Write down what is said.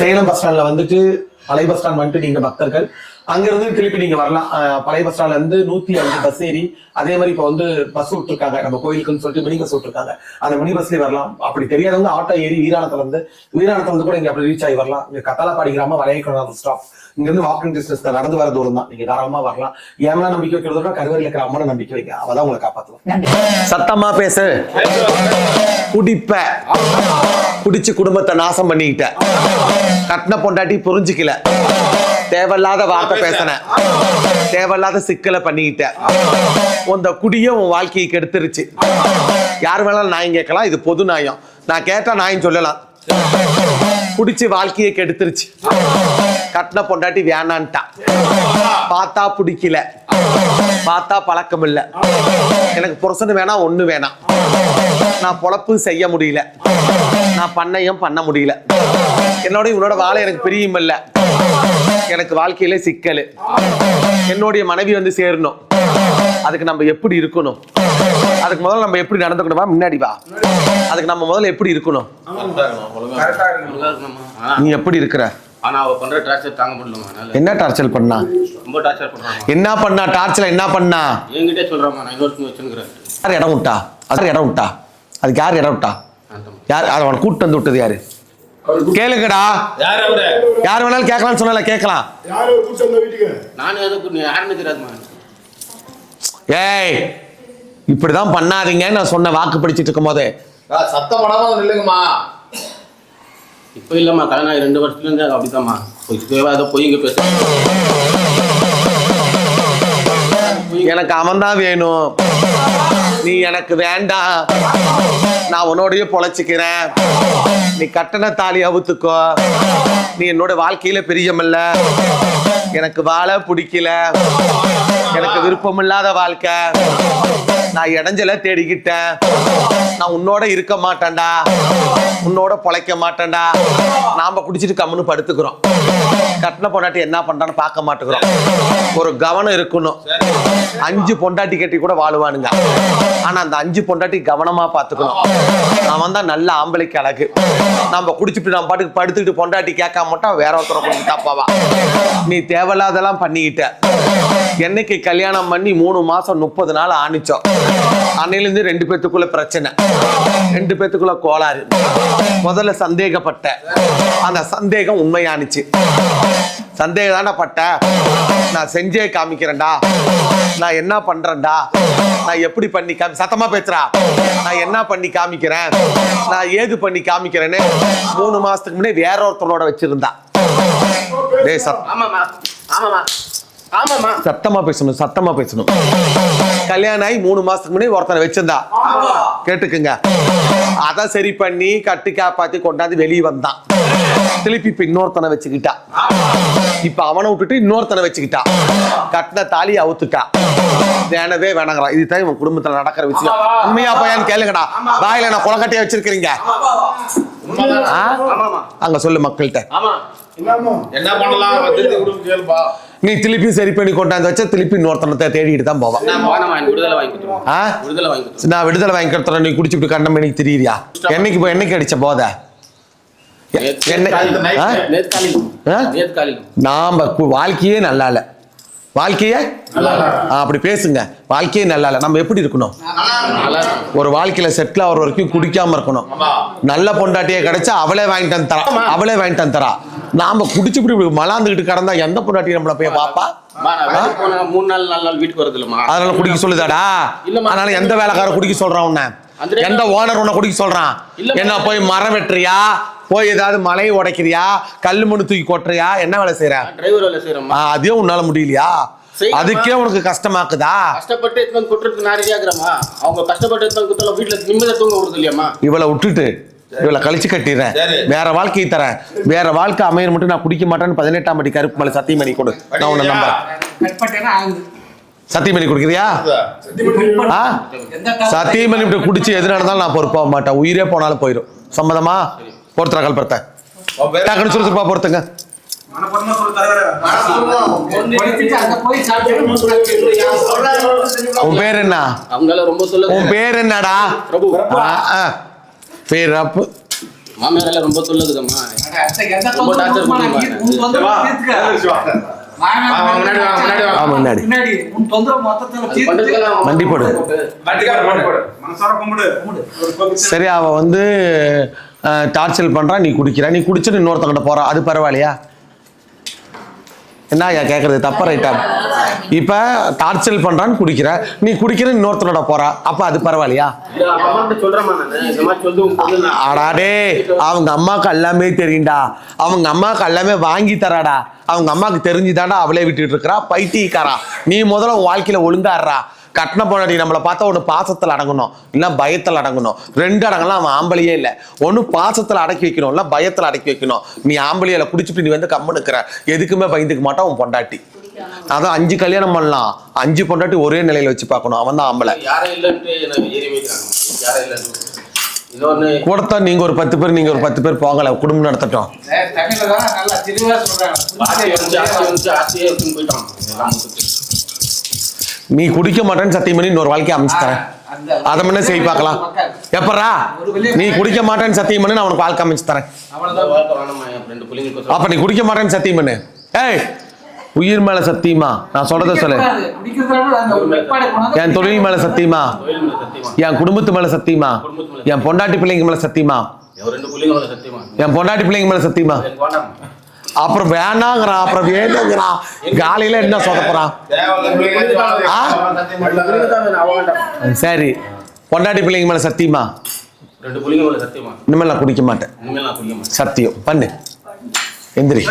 Salem bus ஸ்டாண்ட்ல வந்துட்டு பழைய பஸ் ஸ்டாண்ட் வந்துட்டு நீங்க பக்தர்கள் அங்கிருந்து திருப்பி நீங்க வரலாம். பழைய பஸ் ஸ்டாண்ட்ல இருந்து 105 பஸ் ஏறி அதே மாதிரி இப்ப வந்து பஸ் விட்டுருக்காங்க நம்ம கோயிலுக்குன்னு சொல்லிட்டு மினி பஸ் விட்டுருக்காங்க. அந்த மினி பஸ்லயே வரலாம். அப்படி தெரியாதவங்க ஆட்டோ ஏறி வீராணத்துல இருந்து கூட இங்க அப்படி ரீச் ஆகி வரலாம். இங்க கத்தாலப்பாடி கிராமம் வளையக்குளம் ஸ்டாப் இங்க இருந்து வாக்கிங் டிஸ்டன்ஸ் நடந்து வர தூரம் தான். நீங்க தாராளமா வரலாம். ஏன்னா நம்பிக்கை வைக்கிறதோட கருவறையில் இருக்கிற அம்மனை நம்பிக்கை வைக்க அவதான் உங்களை காப்பாத்துவோம். சத்தமா பேசு. குடிச்சு குடும்பத்தை நாசம் பண்ணிக்கிட்ட கட்டின பொண்டாட்டி புரிஞ்சுக்கல, தேவையில்லாத வார்த்தை பேசின, தேவையில்லாத சிக்கலை பண்ணிக்கிட்ட, உந்த குடிய உன் வாழ்க்கையை கெடுத்துருச்சு. யார் வேணாலும் நியாயம் கேட்கலாம், இது பொது நியாயம். நான் கேட்டா நியாயம் சொல்லலாம். குடிச்சு வாழ்க்கையை கெடுத்துருச்சு. கட்டின பொண்டாட்டி வேணான்ட்டா, பார்த்தா பிடிக்கல, பார்த்தா பழக்கம் இல்ல, எனக்கு புருஷன் வேணாம், ஒண்ணு வேணாம், நான் பொழப்பு செய்ய முடியல, நான் பண்ணையும் பண்ண முடியல, என்னோட இவனோட வாழை எனக்கு பிரியும் இல்ல, எனக்கு வாழ்க்கையில சிக்கல், என்னுடைய மனைவி வந்து சேரணும், அதுக்கு நம்ம எப்படி இருக்கணும், அதுக்கு முதல்ல நம்ம எப்படி நடந்துக்கணுமா, முன்னாடி வா, அதுக்கு நம்ம முதல்ல எப்படி இருக்கணும், நீ எப்படி இருக்கிற, என்ன டார்ச்சர் பண்ணா, என்ன பண்ணா, டார்ச்சர் என்ன பண்ணா, யார் இடம் விட்டா, அது இடம் விட்டா, அதுக்கு யார் இடம் விட்டா, யார் அவனை கூட்டு வந்து விட்டது யாரு, கேளுங்கடா, யார் வேணாலும் கேட்கலாம்னு சொன்னால கேட்கலாம். ஏய் இப்படிதான் பண்ணாதீங்க நான் சொன்ன வாக்கு படிச்சுட்டு இருக்கும் போதே சத்தம் பண்ணாம நில்லுங்கம்மா. இப்போ இல்லம்மா, கல்யாணம் 2 வருஷத்துல இருந்து அப்படித்தாம்மா போய் இங்க பேச. எனக்கு அவன் தான் வேணும், நீ எனக்கு வேண்டாம், நான் உன்னோடய பொழைச்சிக்கிறேன், நீ கட்டண தாலி அவுத்துக்கோ, நீ என்னோட வாழ்க்கையில பிரியமில்ல, எனக்கு வாழ பிடிக்கல, எனக்கு விருப்பம் இல்லாத வாழ்க்கை, நான் இடைஞ்சல தேடிக்கிட்டேன், நான் உன்னோட இருக்க மாட்டேன்டா, உன்னோட பொழைக்க மாட்டேன்டா, நாம குடிச்சிட்டு கம்முன்னு படுத்துக்கிறோம், கட்டின பொண்டாட்டி என்ன பண்றான்னு பார்க்க மாட்டேங்கிறோம். ஒரு கவனம் இருக்கணும். 5 பொண்டாட்டி கட்டி கூட வாழுவானுங்க, ஆனா அந்த 5 பொண்டாட்டி கவனமா பாத்துக்கணும். அவன் தான் நல்ல ஆம்பளைக்கு அழகு. நம்ம குடிச்சுட்டு நம்ம பாட்டுக்கு படுத்துக்கிட்டு பொண்டாட்டி கேட்காம மட்டும் வேற ஒருத்தரை கொண்டு தப்பாவா. நீ தேவையில்லாதெல்லாம் பண்ணிக்கிட்ட. என்னைக்கு கல்யாணம் பண்ணி 3 மாசம் 30 நாள் ஆணிச்சோம், அன்னையிலிருந்து 2 பேத்துக்குள்ள பிரச்சனை, 2 பேத்துக்குள்ள கோளாறு. முதல்ல சந்தேகப்பட்ட, அந்த சந்தேகம் உண்மையானுச்சு. சந்தேகம் தானே பட்ட, நான் செஞ்சே காமிக்கிறேன்டா, நான் என்ன பண்றேன்டா, நான் எப்படி பண்ணி சத்தமா பேசுறா, நான் என்ன பண்ணி காமிக்கிறேன், நான் ஏது பண்ணி காமிக்கிறேன்னு 3 மாசத்துக்கு முன்னாடி வேற ஒருத்தனோட வச்சிருந்தா. சத்தமா பேசணும், சத்தமா பேசணும். கல்யாணம் ஆகி 3 மாசத்துக்கு முன்னாடி ஒருத்தனை வச்சிருந்தா, கேட்டுக்குங்க. அதான் சரி பண்ணி கட்டி காப்பாத்தி கொண்டாந்து வெளியே வந்தான். திருப்பி இப்ப இன்னொருத்தனை வச்சுக்கிட்டா, இப்ப அவனை விட்டுட்டு இன்னொருத்தனை வச்சுக்கிட்டா, கட்டின தாலி அவுத்துட்டா, வேணவே வேணாங்கிறான். இதுதான் இவன் குடும்பத்துல நடக்கிற விஷயம். உண்மையா பையன் கேளுங்கடா, வாயில நான் குளக்கட்டையா வச்சிருக்கிறீங்க, அங்க சொல்லு மக்கள்கிட்ட. என்ன பண்ணலாம், நீ திருப்பி சரி பண்ணி கொண்டாந்து வச்சா திருப்பி இன்னொருத்தனத்தை தேடிட்டு தான் போவான். நான் விடுதலை வாங்கி கொடுத்துறேன், நீ குடிச்சுட்டு கண்டம் பண்ணி திரியா. என்னைக்கு அடிச்ச போத நாம வாழ்க்கையே நல்லா இல்ல, வாழ்க்கையே அப்படி பேசுங்க, வாழ்க்கையே நல்லா இல்ல. நம்ம எப்படி இருக்கணும், ஒரு வாழ்க்கையில செட்டில் ஆகிற வரைக்கும் குடிக்காம இருக்கணும். நல்ல பொண்டாட்டியே கிடைச்சா அவளே வாங்கிட்டு தரா. நாம குடிச்சு மலாந்துக்கிட்டு கடந்தா எந்த பொண்டாட்டி நம்மள போய் பாப்பா. 3 நாள் வீட்டுக்கு வருது இல்லம்மா, அதனால குடிக்க சொல்லுதாடா. அதனால எந்த வேலைக்காரன் குடிக்க சொல்றான் உன்ன, எந்த ஓனர் உன்னை குடிக்க சொல்றான்? என்ன போய் மரம் வெட்டுறியா, போய் ஏதாவது மலையை உடைக்கிறியா, கல்லு மண்ணு தூக்கி கொட்டுறியா, என்ன வேலை செய்யற? டிரைவர் வேலை செய்யறோம். அதே உன்னால முடியலையா? அதுக்கே உனக்கு கஷ்டமாக்குதா? கஷ்டப்பட்டு எடுத்து கொட்டுறதுக்கு நான் ரெடியாகிறேம்மா. அவங்க கஷ்டப்பட்டு எடுத்து குத்தல வீட்டுல நிம்மதியா தூங்க விடுறது இல்லையாம்மா. இவளை விட்டுட்டு இவளை கழிச்சு கட்டிடுறேன், வேற வாழ்க்கையை தரேன், வேற வாழ்க்கை அமைய மட்டும் நான் குடிக்க மாட்டேன்னு 18ஆம் படி கருப்பு மலை சத்தியம் பண்ணி கொடு, நான் உன்னை நம்புறேன். சத்தியம் பண்ணி கொடுக்குறியா? சத்தியம் பண்ணி குடிச்சு எது நடந்தாலும் நான் பொறுப்பாக மாட்டேன், உயிரே போனாலும் போயிடும். சம்மதமா? பொறுத்துற கல்புறத்தை சுறுசுறுப்பா பொறுத்துங்க. உன் பேர் என்ன? உன் பேர் என்னடா? பேர் அப்பு மாமியாரெல்லாம் ரொம்ப சொல்லுதுமா. ரொம்ப டார்ச்சர் பண்ணுவாங்க. முன்னாடி வண்டி போடு. சரி, அவ வந்து டார்ச்சர் பண்றா, நீ குடிக்கிற, நீ குடிச்சுட்டு இன்னொருத்தங்கிட்ட போறா, அது பரவாயில்லையா? என்ன ஐயா கேட்கறது, தப்பா ரைட்டா? இப்ப டார்ச்சர் பண்றான்னு குடிக்கிற, நீ குடிக்கிற இன்னொருத்தனோட போறா, அப்ப அது பரவாயில்லையா? அடாடே, அவங்க அம்மாவுக்கு எல்லாமே தெரியும்டா, அவங்க அம்மாவுக்கு எல்லாமே வாங்கி தராடா, அவங்க அம்மாவுக்கு தெரிஞ்சுதாண்டா அவளே விட்டுட்டு இருக்கிறா, பைத்தியக்காரா. நீ முதல்ல உன் வாழ்க்கையில ஒழுங்காடுறா. கட்டின பொண்டாட்டி நம்மளை பார்த்தா ஒன்று பாசத்தில் அடங்கணும், இல்லை பயத்தில் அடங்கணும். ரெண்டு அடங்கலாம் அவன் ஆம்பளையே இல்லை. ஒன்று பாசத்தில் அடக்கி வைக்கணும், இல்லை பயத்தில் அடக்கி வைக்கணும். நீ ஆம்பளையில குடிச்சுட்டு நீ வந்து கம்முன்னு இருக்கிற, எதுக்குமே பயந்துக்க மாட்டான் உன் பொண்டாட்டி. அதான் 5 கல்யாணம் பண்ணலாம், 5 பொண்டாட்டி ஒரே நிலையில வச்சு பார்க்கணும், அவன் தான் ஆம்பளை. கொடுத்தா நீங்க ஒரு 10 பேர், நீங்க ஒரு 10 பேர் போகல, குடும்பம் நடத்தட்டும். நீ குடிக்க மாட்டேன்னு சத்தியம் பண்ணி இன்னொரு வாழ்க்கையை அமைச்சு தரேன், அதை முன்ன செய்ய பார்க்கலாம். எப்பறா நீ குடிக்க மாட்டேன்னு சத்தியம் பண்ணு, நான் உனக்கு வாழ்க்கை அமைச்சு தரேன். அப்ப நீ குடிக்க மாட்டேன்னு சத்தியம் பண்ணு. ஏய், உயிர் மேல சத்தியமா, நான் சொல்றத சொல்லு. என் தொழில் மேல சத்தியமா, என் குடும்பத்து மேல சத்தியமா, என் பொண்டாட்டி பிள்ளைங்க மேல சத்தியமா, என் பொண்டாட்டி பிள்ளைங்க மேல சத்தியமா. அப்புறம் வேணாங்கிறான், அப்புறம் வேணுங்கிறான், காலையில என்ன சொதப்புறான்? சரி, பொண்டாட்டி பிள்ளைங்க மேல சத்தியமா, இனிமேல் நான் குடிக்க மாட்டேன், சத்தியம் பண்ணு. எந்திரி.